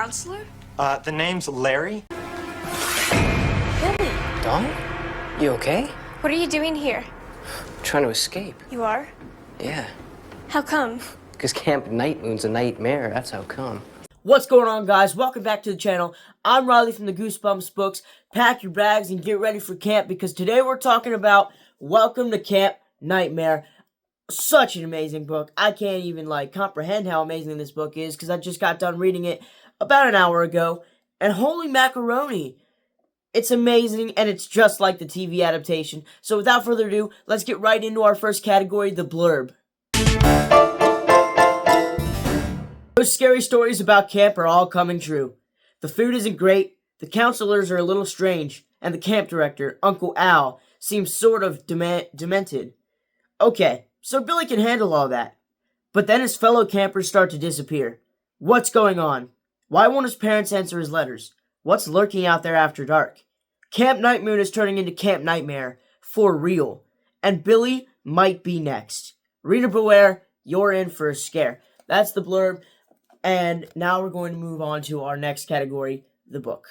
counselor? The name's Larry. Billy, Dawn? You okay? what are you doing here? Trying to escape. You are? Yeah. How come? Because Camp Night Moon's a nightmare, that's how come. What's going on, guys? Welcome back to the channel. I'm Riley from the Goosebumps books. Pack your bags and get ready for camp because today we're talking about Welcome to Camp Nightmare. Such an amazing book. I can't even, comprehend how amazing this book is because I just got done reading it about an hour ago. And holy macaroni! It's amazing, and it's just like the TV adaptation. So without further ado, let's get right into our first category, the blurb. Those scary stories about camp are all coming true. The food isn't great, the counselors are a little strange, and the camp director, Uncle Al, seems sort of demented. Okay, so Billy can handle all that. But then his fellow campers start to disappear. What's going on? Why won't his parents answer his letters? What's lurking out there after dark? Camp Night Moon is turning into Camp Nightmare, for real. And Billy might be next. Reader beware, you're in for a scare. That's the blurb. And now we're going to move on to our next category, the book.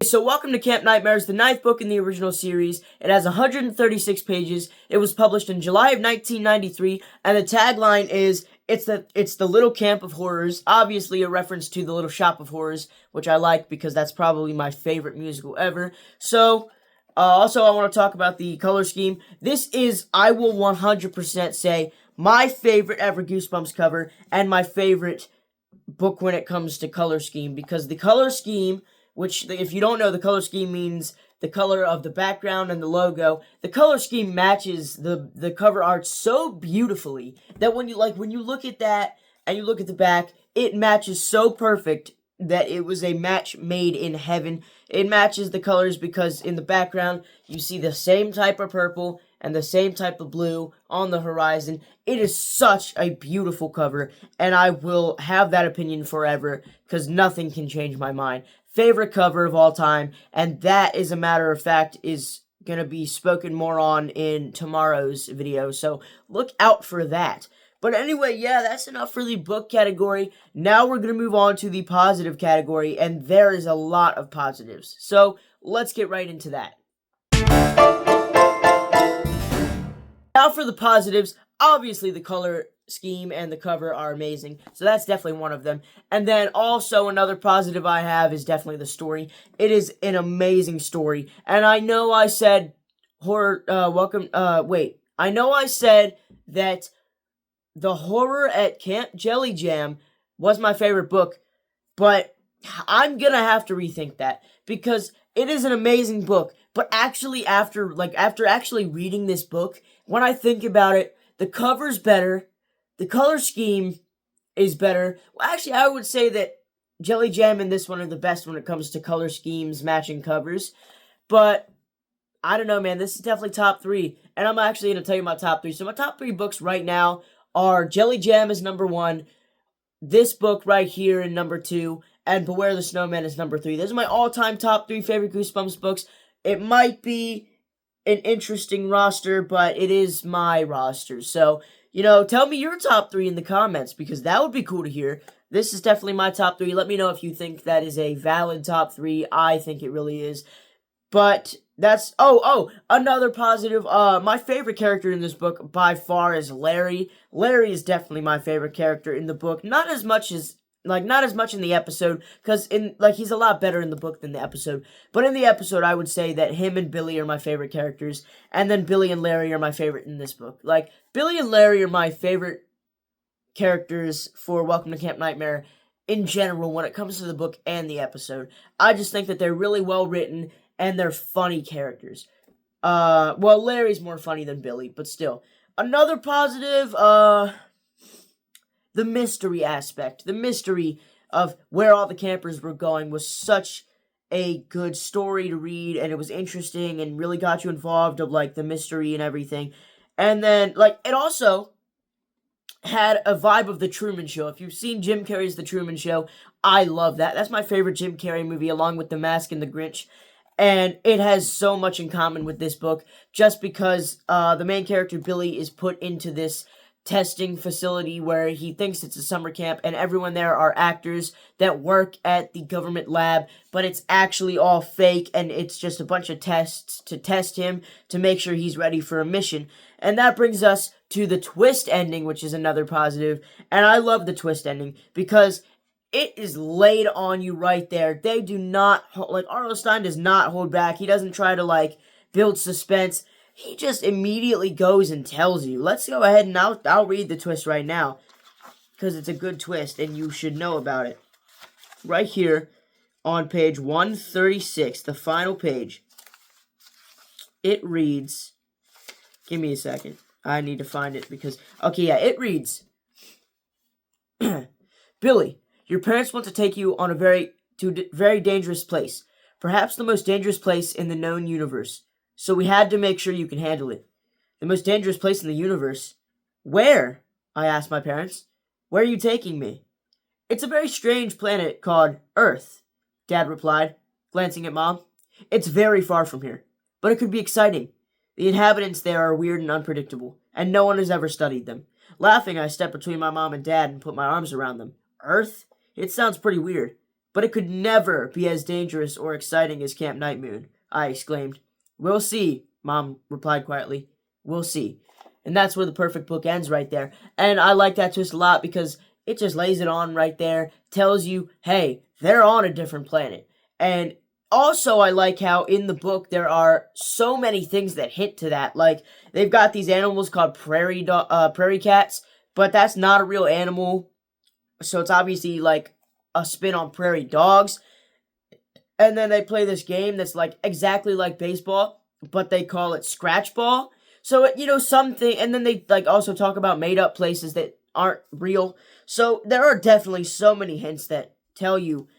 So Welcome to Camp Nightmare is the 9th book in the original series. It has 136 pages. It was published in July of 1993, and the tagline is, it's the Little Camp of Horrors, obviously a reference to the Little Shop of Horrors, which I like because that's probably my favorite musical ever. So, also I want to talk about the color scheme. This is, I will 100% say, my favorite ever Goosebumps cover, and my favorite book when it comes to color scheme, because the color scheme, which, if you don't know, the color scheme means the color of the background and the logo. The color scheme matches the cover art so beautifully that when you look at that and you look at the back, it matches so perfect that it was a match made in heaven. It matches the colors because in the background you see the same type of purple and the same type of blue on the horizon. It is such a beautiful cover, and I will have that opinion forever because nothing can change my mind. Favorite cover of all time, and that, as a matter of fact, is going to be spoken more on in tomorrow's video, so look out for that. But anyway, yeah, that's enough for the book category. Now we're going to move on to the positive category, and there is a lot of positives. So let's get right into that. Now for the positives, obviously the color scheme and the cover are amazing, so that's definitely one of them. And then also another positive I have is definitely the story. It is an amazing story, and I know I said I know I said that the horror at Camp Jelly Jam was my favorite book, but I'm gonna have to rethink that because it is an amazing book. But actually, after actually reading this book, when I think about it, the cover's better. The color scheme is better. Well, actually, I would say that Jelly Jam and this one are the best when it comes to color schemes, matching covers. But, I don't know, man. This is definitely top 3. And I'm actually going to tell you my top 3. So my top 3 books right now are Jelly Jam is number 1, this book right here in number 2, and Beware the Snowman is number 3. Those are my all-time top 3 favorite Goosebumps books. It might be an interesting roster, but it is my roster. So, tell me your top 3 in the comments, because that would be cool to hear. This is definitely my top 3. Let me know if you think that is a valid top 3. I think it really is. But that's... another positive. My favorite character in this book by far is Larry. Larry is definitely my favorite character in the book. Not as much in the episode, because he's a lot better in the book than the episode. But in the episode, I would say that him and Billy are my favorite characters, and then Billy and Larry are my favorite in this book. Billy and Larry are my favorite characters for Welcome to Camp Nightmare in general when it comes to the book and the episode. I just think that they're really well written, and they're funny characters. Well, Larry's more funny than Billy, but still. Another positive, the mystery aspect. The mystery of where all the campers were going was such a good story to read, and it was interesting and really got you involved of, the mystery and everything. And then, it also had a vibe of The Truman Show. If you've seen Jim Carrey's The Truman Show, I love that. That's my favorite Jim Carrey movie, along with The Mask and The Grinch. And it has so much in common with this book, just because the main character, Billy, is put into this testing facility where he thinks it's a summer camp, and everyone there are actors that work at the government lab, but it's actually all fake, and it's just a bunch of tests to test him to make sure he's ready for a mission. And that brings us to the twist ending, which is another positive, and I love the twist ending because it is laid on you right there. They do not, like, R.L. Stine does not hold back. He doesn't try to, like, build suspense. He just immediately goes and tells you. Let's go ahead and I'll read the twist right now, because it's a good twist and you should know about it. Right here on page 136, the final page, it reads, give me a second. I need to find it because, okay, yeah, it reads, Billy, your parents want to take you on a very dangerous place. Perhaps the most dangerous place in the known universe. So we had to make sure you can handle it. The most dangerous place in the universe? Where? I asked my parents. Where are you taking me? It's a very strange planet called Earth, Dad replied, glancing at Mom. It's very far from here, but it could be exciting. The inhabitants there are weird and unpredictable, and no one has ever studied them. Laughing, I stepped between my mom and Dad and put my arms around them. Earth? It sounds pretty weird, but it could never be as dangerous or exciting as Camp Night Moon, I exclaimed. We'll see, Mom replied quietly. We'll see. And that's where the perfect book ends right there. And I like that twist a lot because it just lays it on right there, tells you, hey, they're on a different planet. And also I like how in the book there are so many things that hint to that. Like, they've got these animals called prairie cats, but that's not a real animal. So it's obviously like a spin on prairie dogs. And then they play this game that's like exactly like baseball, but they call it scratch ball. So, something, and then they like also talk about made up places that aren't real. So there are definitely so many hints that tell you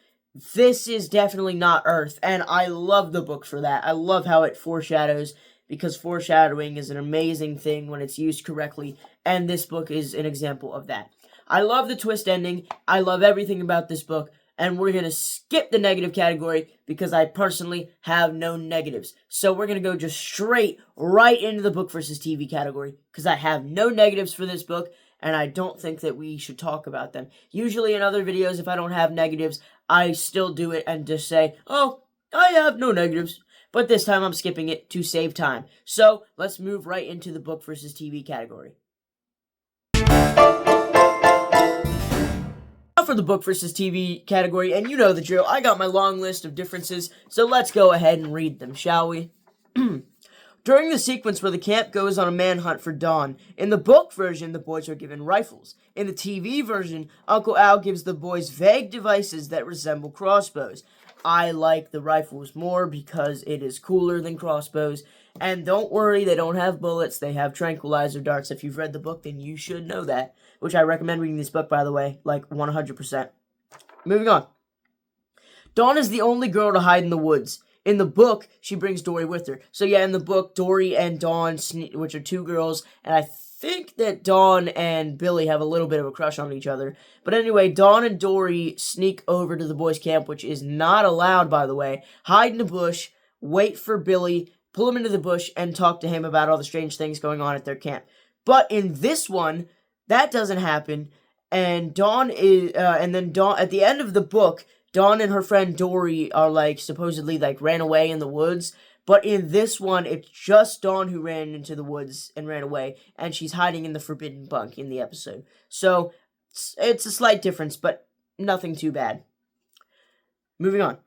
this is definitely not Earth. And I love the book for that. I love how it foreshadows, because foreshadowing is an amazing thing when it's used correctly. And this book is an example of that. I love the twist ending. I love everything about this book. And we're going to skip the negative category because I personally have no negatives. So we're going to go just straight right into the book versus TV category because I have no negatives for this book and I don't think that we should talk about them. Usually in other videos, if I don't have negatives, I still do it and just say, oh, I have no negatives. But this time I'm skipping it to save time. So let's move right into the book versus TV category. For the book versus TV category, and you know the drill, I got my long list of differences, so let's go ahead and read them, shall we? During the sequence where the camp goes on a manhunt for Dawn, in the book version, the boys are given rifles. In the TV version, Uncle Al gives the boys vague devices that resemble crossbows. I like the rifles more because it is cooler than crossbows. And don't worry, they don't have bullets, they have tranquilizer darts. If you've read the book, then you should know that. Which I recommend reading this book, by the way, like 100%. Moving on. Dawn is the only girl to hide in the woods. In the book, she brings Dory with her. So yeah, in the book, Dory and Dawn, which are two girls, and I think that Dawn and Billy have a little bit of a crush on each other. But anyway, Dawn and Dory sneak over to the boys' camp, which is not allowed, by the way, hide in a bush, wait for Billy, pull him into the bush, and talk to him about all the strange things going on at their camp. But in this one, that doesn't happen, and Dawn is, and then Dawn, at the end of the book, Dawn and her friend Dory are, like, supposedly, like, ran away in the woods, but in this one, it's just Dawn who ran into the woods and ran away, and she's hiding in the forbidden bunk in the episode. So, it's a slight difference, but nothing too bad. Moving on.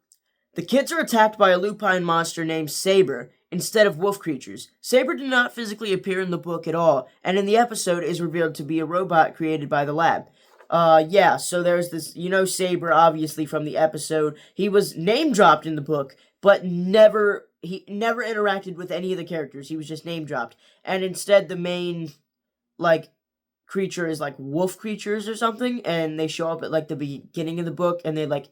The kids are attacked by a lupine monster named Saber, instead of wolf creatures. Saber did not physically appear in the book at all, and in the episode is revealed to be a robot created by the lab. Yeah, so there's this, Saber, obviously, from the episode. He was name-dropped in the book, but he never interacted with any of the characters. He was just name-dropped. And instead, the main, creature is, wolf creatures or something, and they show up at, the beginning of the book, and they,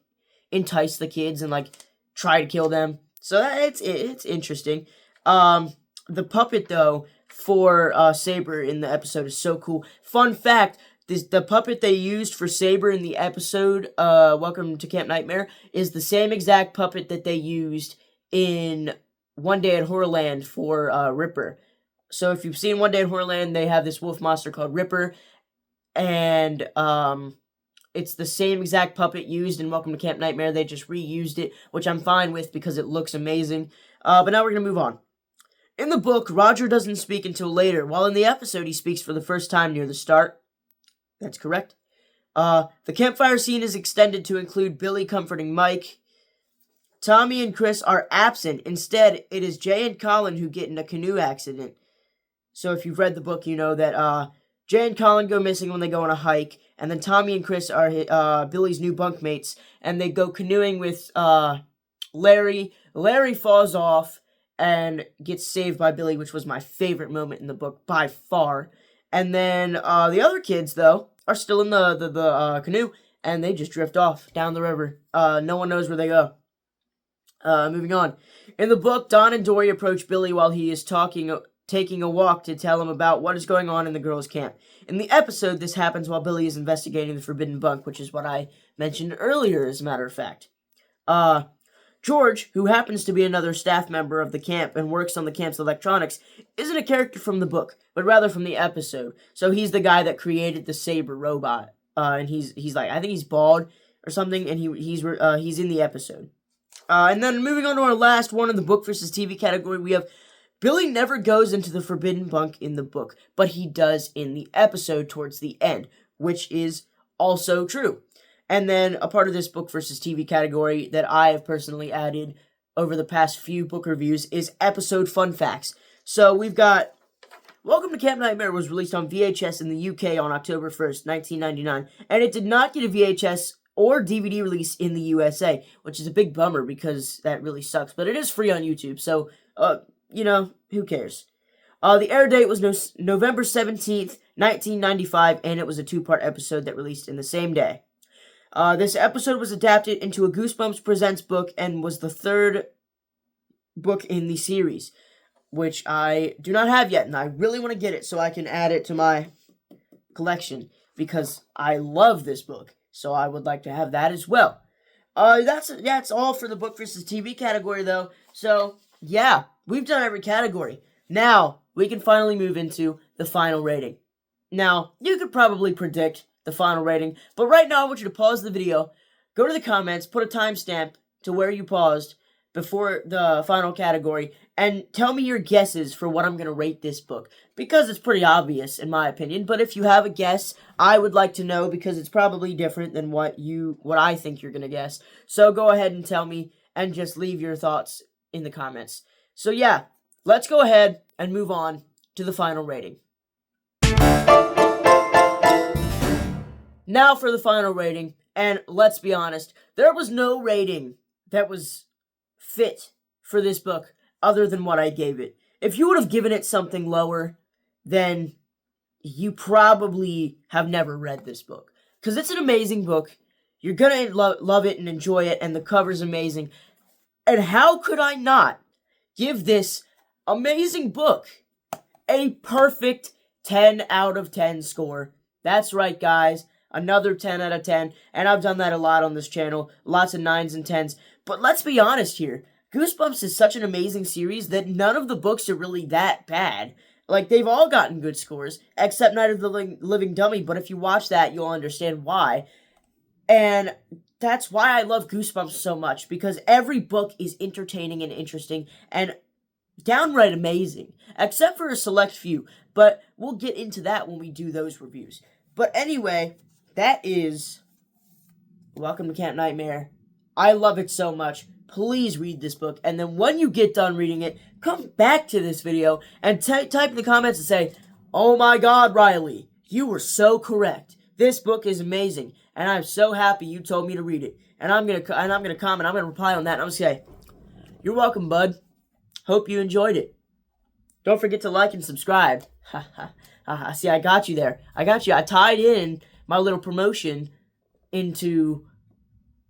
entice the kids and, try to kill them. So it's interesting. The puppet, though, for Saber in the episode is so cool. Fun fact, the puppet they used for Saber in the episode, Welcome to Camp Nightmare, is the same exact puppet that they used in One Day at Horrorland for Ripper. So if you've seen One Day in Horrorland, they have this wolf monster called Ripper, and it's the same exact puppet used in Welcome to Camp Nightmare. They just reused it, which I'm fine with because it looks amazing. But now we're going to move on. In the book, Roger doesn't speak until later, while in the episode he speaks for the first time near the start. That's correct. The campfire scene is extended to include Billy comforting Mike. Tommy and Chris are absent. Instead, it is Jay and Colin who get in a canoe accident. So if you've read the book, you know that Jay and Colin go missing when they go on a hike, and then Tommy and Chris are Billy's new bunkmates, and they go canoeing with Larry. Larry falls off and gets saved by Billy, which was my favorite moment in the book by far. And then the other kids, though, are still in the canoe, and they just drift off down the river. No one knows where they go. Moving on. In the book, Don and Dory approach Billy while he is taking a walk to tell him about what is going on in the girls' camp. In the episode, this happens while Billy is investigating the forbidden bunk, which is what I mentioned earlier, as a matter of fact. George, who happens to be another staff member of the camp and works on the camp's electronics, isn't a character from the book, but rather from the episode. So he's the guy that created the Saber robot, and he's like, I think he's bald or something, and he's in the episode. And then moving on to our last one in the book versus TV category, we have Billy never goes into the forbidden bunk in the book, but he does in the episode towards the end, which is also true. And then a part of this book versus TV category that I have personally added over the past few book reviews is episode fun facts. So we've got Welcome to Camp Nightmare was released on VHS in the UK on October 1st, 1999, and it did not get a VHS or DVD release in the USA, which is a big bummer because that really sucks, but it is free on YouTube, so, who cares? The air date was November 17th, 1995, and it was a 2-part episode that released in the same day. This episode was adapted into a Goosebumps Presents book and was the 3rd book in the series, which I do not have yet, and I really want to get it so I can add it to my collection, because I love this book, so I would like to have that as well. That's all for the book versus TV category, though, so, yeah, we've done every category. Now, we can finally move into the final rating. Now, you could probably predict the final rating, but right now I want you to pause the video, go to the comments, put a timestamp to where you paused before the final category, and tell me your guesses for what I'm going to rate this book, because it's pretty obvious in my opinion, but if you have a guess, I would like to know, because it's probably different than what I think you're going to guess. So go ahead and tell me, and just leave your thoughts in the comments. So yeah, let's go ahead and move on to the final rating. Now for the final rating, and let's be honest, there was no rating that was fit for this book other than what I gave it. If you would have given it something lower, then you probably have never read this book. Because it's an amazing book. You're going to love it and enjoy it, and the cover's amazing. And how could I not give this amazing book a perfect 10 out of 10 score? That's right, guys. Another 10 out of 10, and I've done that a lot on this channel, lots of 9s and 10s, but let's be honest here, Goosebumps is such an amazing series that none of the books are really that bad. Like, they've all gotten good scores, except Night of the Living Dummy, but if you watch that, you'll understand why, and that's why I love Goosebumps so much, because every book is entertaining and interesting, and downright amazing, except for a select few, but we'll get into that when we do those reviews. But anyway, that is Welcome to Camp Nightmare. I love it so much. Please read this book, and then when you get done reading it, come back to this video and type in the comments and say, "Oh my God, Riley, you were so correct. This book is amazing, and I'm so happy you told me to read it." And I'm gonna comment. I'm gonna reply on that. And I'm gonna say, "You're welcome, bud. Hope you enjoyed it. Don't forget to like and subscribe." See, I got you there. I got you. I tied in my little promotion into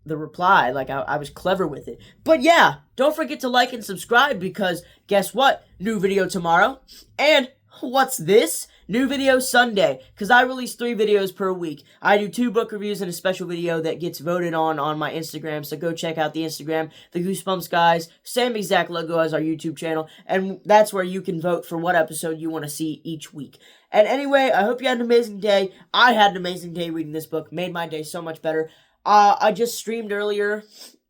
the reply. Like, I was clever with it. But yeah, don't forget to like and subscribe, because guess what? New video tomorrow. And what's this? New video Sunday, because I release 3 videos per week. I do 2 book reviews and a special video that gets voted on my Instagram, so go check out the Instagram, the Goosebumps guys, same exact logo as our YouTube channel, and that's where you can vote for what episode you want to see each week. And anyway, I hope you had an amazing day. I had an amazing day reading this book, made my day so much better. I just streamed earlier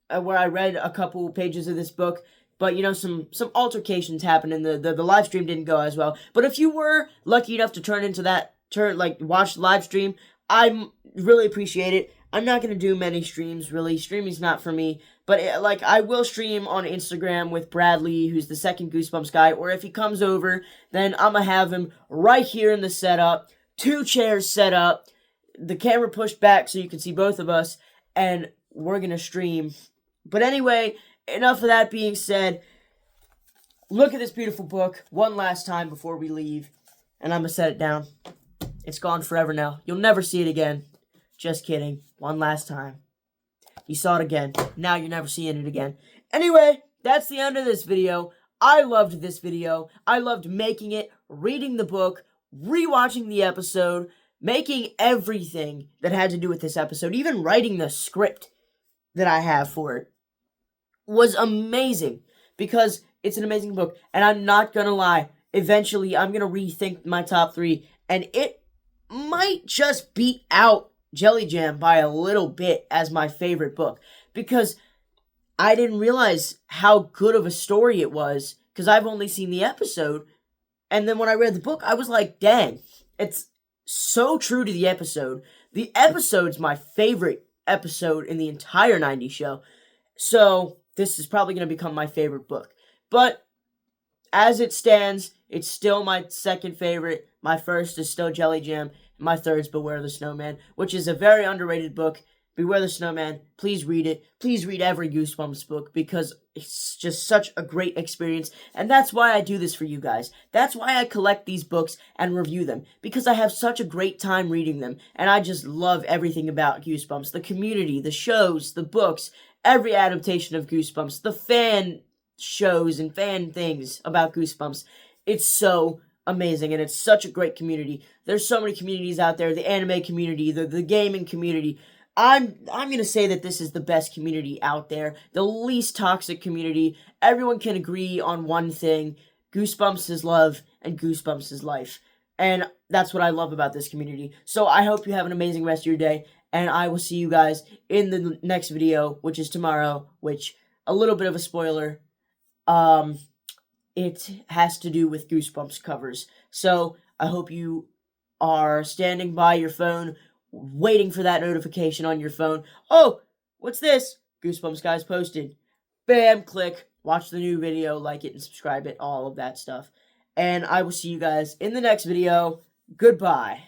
where I read a couple pages of this book. But, you know, some altercations happened and the live stream didn't go as well. But if you were lucky enough to watch the live stream, I really appreciate it. I'm not going to do many streams, really. Streaming's not for me. But, I will stream on Instagram with Bradley, who's the second Goosebumps guy. Or if he comes over, then I'm going to have him right here in the setup. 2 chairs set up. The camera pushed back so you can see both of us. And we're going to stream. But anyway, enough of that being said. Look at this beautiful book one last time before we leave. And I'm going to set it down. It's gone forever now. You'll never see it again. Just kidding. One last time. You saw it again. Now you're never seeing it again. Anyway, that's the end of this video. I loved this video. I loved making it, reading the book, rewatching the episode, making everything that had to do with this episode, even writing the script that I have for it, was amazing, because it's an amazing book, and I'm not gonna lie, eventually I'm gonna rethink my top 3, and it might just beat out Jelly Jam by a little bit as my favorite book, because I didn't realize how good of a story it was, because I've only seen the episode, and then when I read the book, I was like, dang, it's so true to the episode. The episode's my favorite episode in the entire 90s show, so this is probably going to become my favorite book. But as it stands, it's still my second favorite. My first is still Jelly Jam. My third is Beware the Snowman, which is a very underrated book. Beware the Snowman. Please read it. Please read every Goosebumps book, because it's just such a great experience. And that's why I do this for you guys. That's why I collect these books and review them, because I have such a great time reading them. And I just love everything about Goosebumps. The community, the shows, the books, every adaptation of Goosebumps, the fan shows and fan things about Goosebumps. It's so amazing, and it's such a great community. There's so many communities out there, the anime community, the gaming community. I'm going to say that this is the best community out there, the least toxic community. Everyone can agree on one thing: Goosebumps is love, and Goosebumps is life. And that's what I love about this community. So I hope you have an amazing rest of your day, and I will see you guys in the next video, which is tomorrow, which, a little bit of a spoiler, it has to do with Goosebumps covers. So I hope you are standing by your phone, waiting for that notification on your phone. Oh, what's this? Goosebumps guys posted. Bam, click, watch the new video, like it and subscribe it, all of that stuff. And I will see you guys in the next video. Goodbye.